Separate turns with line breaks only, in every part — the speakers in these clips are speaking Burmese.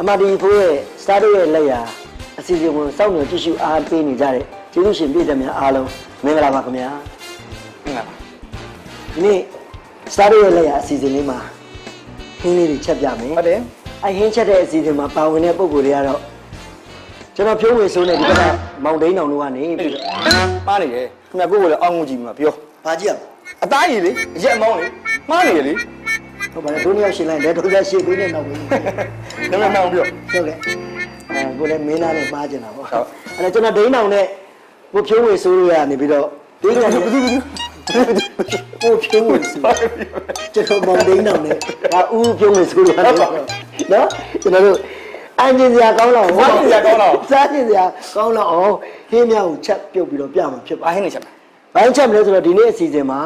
အမဒီဖိုးရဲ့စတားတို့ရဲ့လက်ရာအစီအစဉ်ကိုစောင့်မျှော်ကြည့်ရှုအားပေးနေကြတဲ့ကျေးဇူးရှင်ပြည်သူများအားလုံးမင်္ဂလာပါခင်ဗျာ
မင်္ဂလာပါ
ဒီနေ့စတားတို့ရဲ့လက်ရာအစီအစဉ်လေးမှာဟင်းလေးတွေချက်ပြမယ်
ဟုတ်တယ်
အဲဟင်းချက်တဲ့အစီအစဉ်မှာပါဝင်တဲ့ပုံကိုယ်တွေကတော့ကျွန်တော်ဖြိုးဝေဆိုးနေဒီကမောင်ဒိန်းအောင်တို့ကနေပြီး
မှားနေတယ်ခင်ဗျာကိုယ်ကလည်းအောင်းငုံကြည့်မှာပြော
ဘာကြည့်ရ
အသားရည်လေအရက်မောင်းလေမှားနေရလေ
ဟုတ်ပါတယ်တို့နှစ်ယောက်ရှင်လိုက်လက်တို့လက်ရှိပေးနေတော့ဘူး
နမမောင်းပြော
ဟုတ်ကဲ့ကိုလည်းမင်းသားနဲ့မှားကျင်တာပေါ့အဲ့ဒါကျွန်တော်ဒိန်းအောင်နဲ့ကိုဖြိုးဝေဆိုးတို့ရနေပြီးတော့ဒိန်းအောင်ကိုဖြိုးဝေဆိုးကျွန်တော်မောင်ဒိန်းအောင်နဲ့ဒါဦးဖြိုးဝေဆိုးတို့ရနော်ကျွန်တော်တို့အန်ဂျင်စရာကောင်းတော့
စားကျင်စရာကောင်းတော့
စားကျင်စရာကောင်းတော့အောင်ဟင်းမြောက်ကိုချက်ပြုတ်ပြီးတော့ပြမှာဖြစ်ပါ
ဟင်းနေချက်ပါ
ဘိုင်းချက်မလဲဆိုတော့ဒီနေ့အစီအစဉ်မှာ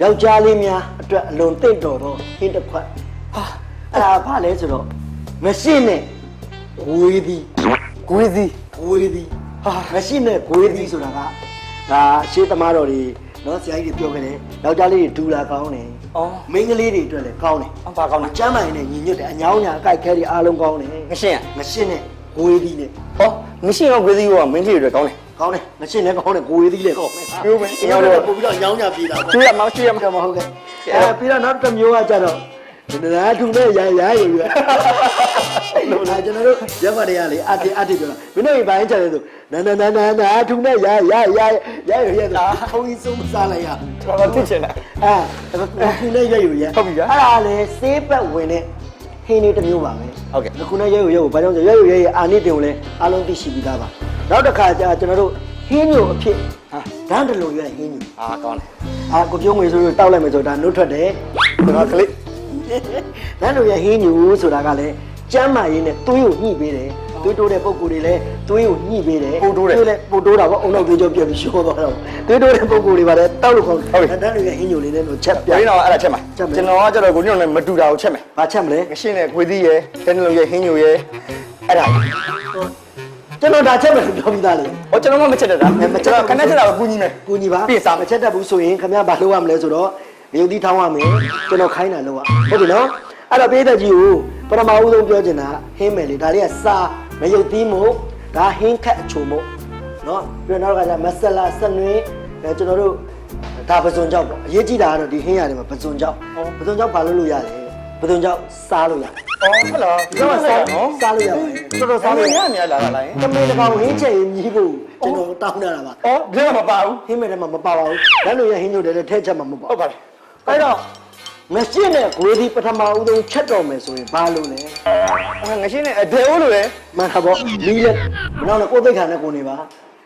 ယောက်ျားလေးများအတွက်အလွန်တင့်တော်တော့ဟင်းတစ်ခွက်ဟာအဲ့ဒါဘာလဲဆိုတော့မရှိနဲ့ဂွေးသည်
ဂွေးသည်
ဟာမရှိနဲ့ဂွေးသည်ဆိုတာကဒါရှေးသမားတော်တွေနော်ဆရာကြီးတွေပြောခဲ့တယ်ယောက်ျားလေးတွေဒူလာကောင်းတယ်မိန်းကလေးတွေအတွက်လည်းကောင်းတယ်
ဘာကောင်းလဲ
ကျမ်းမာရင်လည်းညီညွတ်တယ်အညောင်းညာအကြိုက်ခဲတွေအားလုံးကောင်းတယ်
ငရှင်း
နဲ့ဂွေးသည်နဲ့
ငရှင်းရောဂွေးသည်ရောမင်းကြီးတွေကောင်းတယ်
ငရှင်းလည်းကောင်းတယ်ဂွေးသည်လည်းကောင်းတယ်
ပြောမယ်
ကျွန်တော်တို့ပို့ပြီးတော့ညောင်းညာပြေးတာပေါ့
ကျွေးရမှာဟုတ်ကဲ့
ပြီးတော့နောက်တစ်မျိုးကကြတော့နားထူနဲ့ရယူလို့လားကျွန်တော်တို့ရက်ပါတွေကလေအတိပြောတာမင်းတို့ဘိုင်းချတယ်ဆိုနာထူနဲ့ရတာခုံးကြီးစုံးစားလိုက်ရ
တော်သိချင်လား
ထူနဲ့ယူရ
ဟုတ်ပြီဗျာ
အဲ့ဒါလေစေးပတ်ဝင်တဲ့ဟင်းလေးတစ်မျိုးပါပဲ
ဟုတ်ကဲ့
ခုနယူဘာကြောင့်ဆိုယူအာနိတင်ကိုလည်းအားလုံးသိရှိပြီးသားပါနောက်တစ်ခါကျကျွန်တော်တို့ဟင်းညိုအဖြစ်ဒန်းတလုံးရွက်ဟင်းညို
ကောင်းတယ်
ကိုပြုံးငွေဆိုလို့တောက်လိုက်မယ်ဆိုတော့နှုတ်ထွက်တယ်
ကျွန်တော်ကလေး
ဒန်းတလုံးရွက်ဟင်းညိုဆိုတာကလည်းကျမ်းမာရေးနဲ့သွေးကိုညှိပေးတယ်သွေးတိုးတဲ့ပုံကိုယ်တွေလည်းသွေးကိုညှိပေးတယ်
ပို့တိုး
တာပေါ့အုံနောက်သွေးကြောပြပြီးရှိုးသွားတော့သွေးတိုးတဲ့ပုံကိုယ်တွေပါလေတောက်လို့ခေါ်တယ်ဒန်းတလုံးရွက်ဟင်းညိုလေးနဲ့တော့ချက်ပြ
ဘယ်တော့အဲ့ဒါချက်မှာကျွန်တော်ကကျတော့ကိုညွန့်နဲ့မတူတာကိုချက်မယ်
ဘာချက်မလဲ
ငရှင်းနဲ့ခွေးသီးရယ်ဒန်းတလုံးရွက်ဟင်းညိုရယ်အဲ့ဒါ
ကျွန်တော်ဒါချက်မယ်ပြောပြီးသားလေ
ကျွန်တော်မချက်တတ်တာခဏချက်တာကိုကူညီမယ်
ကူညီပါပြစားမချက်တတ်ဘူးဆိုရင်ခင်ဗျားဘာလုပ်ရမလဲဆိုတော့မြုပ်သီးထောင်းရမယ်ကျွန်တော်ခိုင်းတာလုပ်ရဟုတ်ပြီနော်အဲ့တော့ပေးတဲ့ကြီးကိုပထမဦးဆုံးပြောချင်တာဟင်းမယ်လေဒါလေးကစာမယုတ်သီးမို့ဒါဟင်းခက်အချိုမို့နော်ပြီးတော့နောက်ကကျမဆလာစနွေးကျွန်တော်တို့ဒါပစွန်ကြောက်ပေါ့အရေးကြီးတာကတော့ဒီဟင်းရတယ်မှာပစွန်ကြောက်ဘာလို့ရလဲပစွန်ကြောက်စားလို့ရတယ်
ဟုတ်လား
ဒီကစားလို့ရတယ်တော်စားလို့
များလာလိုက်
တမင်တကောင်ဟင်းချက်ရင်မြည်ဖို့ကျွန်တော်တောင်းတာပါ
ဒီကမပါဘူး
ဟင်းမယ်ထဲမှာမပါပါဘူးလမ်းလို့ရဟင်းညိုတယ်ထဲချက်မှာမပါ
ဟုတ်ပါတယ်
အဲ့တော့ငရှင်းနဲ့ဂွေးဒီပထမဦးဆုံးချက်တော်မယ်ဆိုရင်ဘာလို့လဲ
ငရှင်းနဲ့အဒဲဦးလို့လေ
မှန်တာပေါ့မီးလက်နောက်တော့ကိုယ်သိက္ခာနဲ့ကိုနေပါ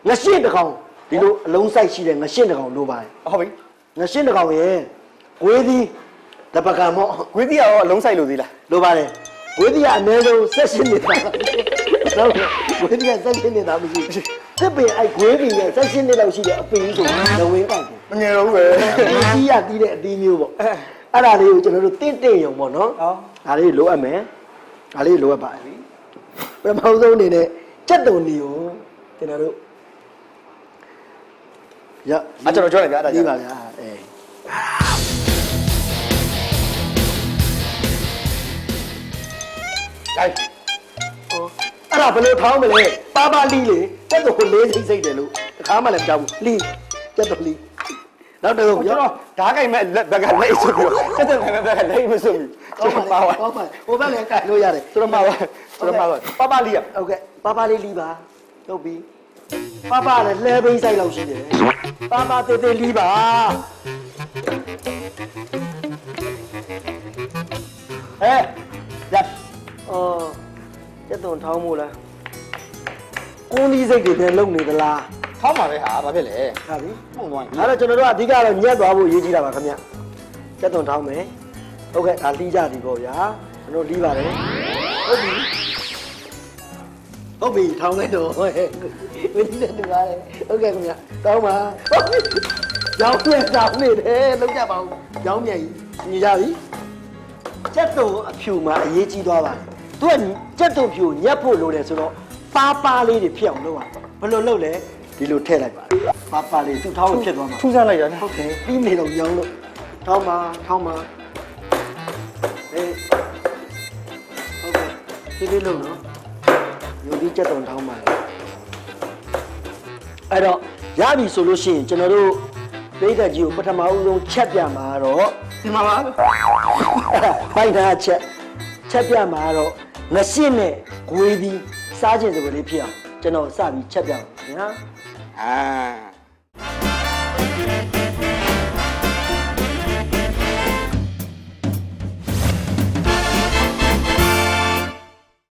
ငရှင်းတစ်ကောင်ဒီလိုအလုံးစိုက်ရှိတဲ့ငရှင်းတစ်ကောင်လိုပါတယ်
ဟုတ်ပြီ
ငရှင်းတစ်ကောင်ရဲ့ဂွေးဒီတပကံမော့
ဂွေးဒီရောအလုံးစိုက်လို့သေးလား
လိုပါတယ်ဂွေးဒီကအနည်းဆုံးဆက်ရှင်းနေတာဟုတ်ဂွေးဒီကဆက်ရှင်းနေတာမရှိဘူးစစ်ပင်အဲ့ဂွေးဒီရဲ့ဆက်ရှင်းနေလောက်ရှိတဲ့အပင်ဆိုလဝင်းကောက်တယ်
မငယ်တော့ဘူးပဲ
ကြီးရတီးတဲ့အတီးမျိုးပေါ့အဲ့ဒါလေးကိုကျွန်တော်တို့တင့်ရုံပေါ့နော်ဒါလေးလိုအပ်မယ်ဒါလေးလိုအပ်ပါပြီပထမဆုံးအနေနဲ့ကြက်တုံနီကိုကျွန်တော်တို့
ကျွန်တော်ကြွလိုက်ဗျာအဲ့ဒါ
ကြီးပါဗျာ
လိုက်
အဲ့ဒါဘယ်လိုထောင်းမလဲပါလီလေကြက်တုံလေးစိတ်တယ်လို့တစ်ခါမှလည်းမကြောက်ဘူးလီကြက်တုံလီနောက်တော့
ကျွန်တော်ဓာတ်ကြိုက်မဲ့ဘက်ကလက်ဆိုပြီးတက်တဲ့ဘက်ကလက်မဆိုပြီး
ကျွန်တော်ပါဟိုဘက်လည်းကြိုက်လို့ရတယ်
ကျွန်တော်ပါလီရ
ဟုတ်ကဲ့ပါလီလီပါလုပ်ပြီးပါလည်းလှဲပိန်းဆိုင်လောက်ရှိတယ်ပါတေလီပါရက်ကျက်တုံထောင်းမို့လားကုန်းသီးစိတ်တွေနဲ့လုံနေသလား
ထောင်းပါပဲဟာဘာဖြစ်လဲ
ဟာပြီ
ပုံသွားရင်
အဲ့တော့ကျွန်တော်တို့အဓိကတော့ညက်သွားဖို့အရေးကြီးတာပါခင်ဗျကျက်တုံထောင်းမယ်ဟုတ်ကဲ့ဒါလီးကြပြီပေါ့ဗျာကျွန်တော်လီးပါတယ်ဟုတ်ပြီထောင်းလိုက်တော့ဟဲ့ဝင်းနေတယ်ပါတယ်ဟုတ်ကဲ့ခင်ဗျတောင်းပါရောင်းနေတောင်းနေတယ်လုံးကြပါဦးရောင်းမြန်ကြီးညီကြပြီကျက်တုံအဖြူမှာအရေးကြီးသွားပါတယ်သူကကျက်တုံဖြူညက်ဖို့လိုတယ်ဆိုတော့ပါလေးတွေဖြစ်အောင်လုပ်ရဘယ်လိုလုပ်လဲဒီလိုထည့်လိုက်ပါလေးသူ့ထောင်းဖြစ်သွားမှာ
ထူးဆန်းလိုက်ရတယ်
ဟုတ်တယ်ပြီးနေတော့ရောင်းလို့ထောင်းပါဟုတ်ကဲ့ ဖြည်းဖြည်းလုံးနော်ယုံကြည်ချက်တော်တောင်းပါလေအဲ့တော့ရပြီဆိုလို့ရှိရင်ကျွန်တော်တို့ပိတ်သက်ကြီးကိုပထမဦးဆုံးချက်ပြမှာတော့
ဒီမှာပါ
ပိုက်ထားချက်ပြမှာတော့ငရှင်းနဲ့ဂွေးပြီးစားခြင်းစပယ်လေးဖြစ်အောင်ကျွန်တော်စပြီးချက်ပြပါမယ်ခင်ဗျာ
အာ